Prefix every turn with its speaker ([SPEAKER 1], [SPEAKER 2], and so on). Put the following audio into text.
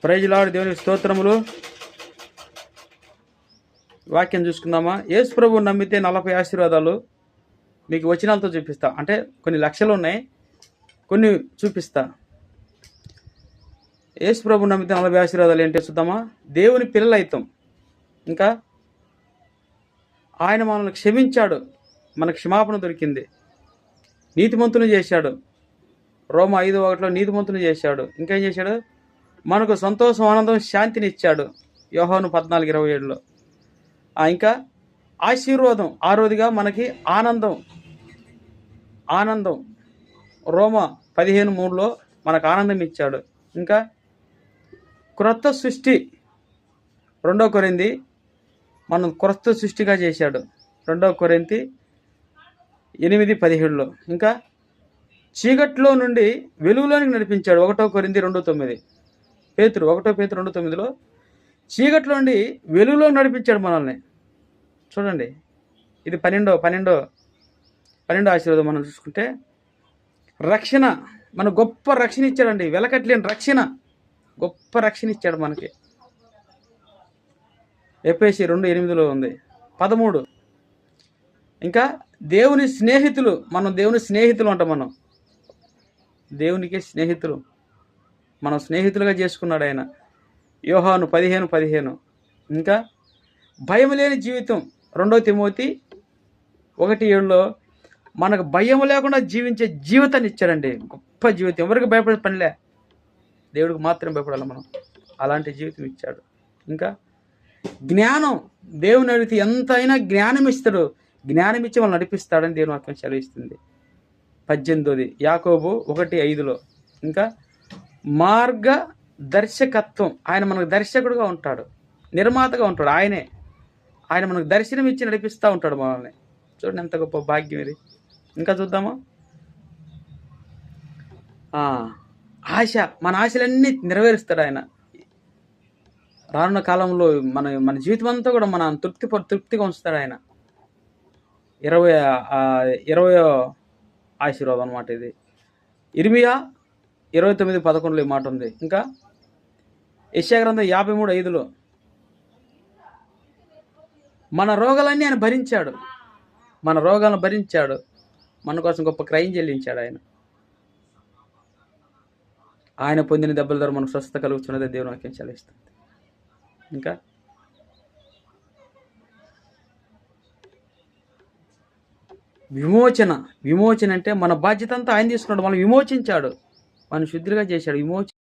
[SPEAKER 1] Praise lord, దేవునికి స్తోత్రములు. వాక్యం చూసుకుందామా? యేసు ప్రభువు నమ్మితే 40 ఆశీర్వాదాలు మీకు వచనాలతో చూపిస్తా. అంటే కొన్ని లక్షలు ఉన్నాయి, కొన్ని చూపిస్తా. యేసు ప్రభువు నమ్మితే 40 ఆశీర్వాదాలు ఏంటో చూద్దామా? దేవుని పిల్లలు అవుతాం. ఇంకా ఆయన మనల్ని క్షమించాడు, మనకు క్షమాపణ దొరికింది. నీతిమంతుని చేశాడు, రోమా 5:1 నీతిమంతుని చేశాడు. ఇంకేం చేశాడు? మనకు సంతోషం, ఆనందం, శాంతిని ఇచ్చాడు, యోహాను 14:27. ఇంకా ఆశీర్వాదం, ఆరోదిగా మనకి ఆనందం రోమా 15:3 మనకు ఆనందం ఇచ్చాడు. ఇంకా క్రొత్త సృష్టి 2 కొరింథీ మనం క్రొత్త సృష్టిగా చేశాడు, 2 కొరింథీ 8:17. ఇంకా చీకట్లో నుండి వెలుగులోనికి నడిపించాడు, 1 కొరింథీ 2:9. 1 పేతురు 2:9 చీకట్లో నుండి వెలుగులో నడిపించాడు మనల్ని. చూడండి, ఇది 12 ఆశీర్వాదం. మనం చూసుకుంటే రక్షణ, మన గొప్ప రక్షణ ఇచ్చాడండి, వెలకట్లేని రక్షణ, గొప్ప రక్షణ ఇచ్చాడు మనకి. ఎఫెసీ 2:8 ఉంది. 13 ఇంకా దేవుని స్నేహితులు, మనం దేవుని స్నేహితులు అంట. మనం దేవునికి స్నేహితులు, మనం స్నేహితులుగా చేసుకున్నాడు ఆయన, యోహాను 15:15. ఇంకా భయం లేని జీవితం, 2 తిమోతి 1:7 మనకు భయం లేకుండా జీవించే జీవితాన్ని ఇచ్చాడండి. గొప్ప జీవితం, ఎవరికి భయపడే పనిలే, దేవుడికి మాత్రం భయపడాలి మనం, అలాంటి జీవితం ఇచ్చాడు. ఇంకా జ్ఞానం, దేవుని అడిగితే ఎంత అయినా జ్ఞానం ఇస్తాడు, జ్ఞానం ఇచ్చి మనం నడిపిస్తాడని దేవుని వాక్యం సెలవిస్తుంది. 18 యాకోబు 1:5. ఇంకా మార్గ దర్శకత్వం, ఆయన మనకు దర్శకుడుగా ఉంటాడు, నిర్మాతగా ఉంటాడు. ఆయన మనకు దర్శనం ఇచ్చి నడిపిస్తూ ఉంటాడు మనల్ని. చూడండి ఎంత గొప్ప భాగ్యం ఇది. ఇంకా చూద్దామా? ఆశ, మన ఆశలన్నీ నెరవేరుస్తాడు ఆయన. రానున్న కాలంలో మన జీవితం అంతా కూడా మన తృప్తిగా ఉంచుతాడు ఆయన. 20వ ఆశీర్వాదం అన్నమాట ఇది. ఇర్మియా 29:11 ఈ మాట ఉంది. ఇంకా యెషయా గ్రంథం 53:5 మన రోగాలన్నీ ఆయన భరించాడు, మన రోగాలను భరించాడు, మన కోసం గొప్ప క్రయం చెల్లించాడు ఆయన పొందిన దెబ్బల ద్వారా మనకు స్వస్థత కలుగుతున్నది దేవుని వాక్యం చెల్లిస్తుంది. ఇంకా విమోచన అంటే మన బాధ్యత అంతా ఆయన తీసుకున్నాడు, మనం విమోచించాడు, మనం శుద్ధిగా చేశాడు.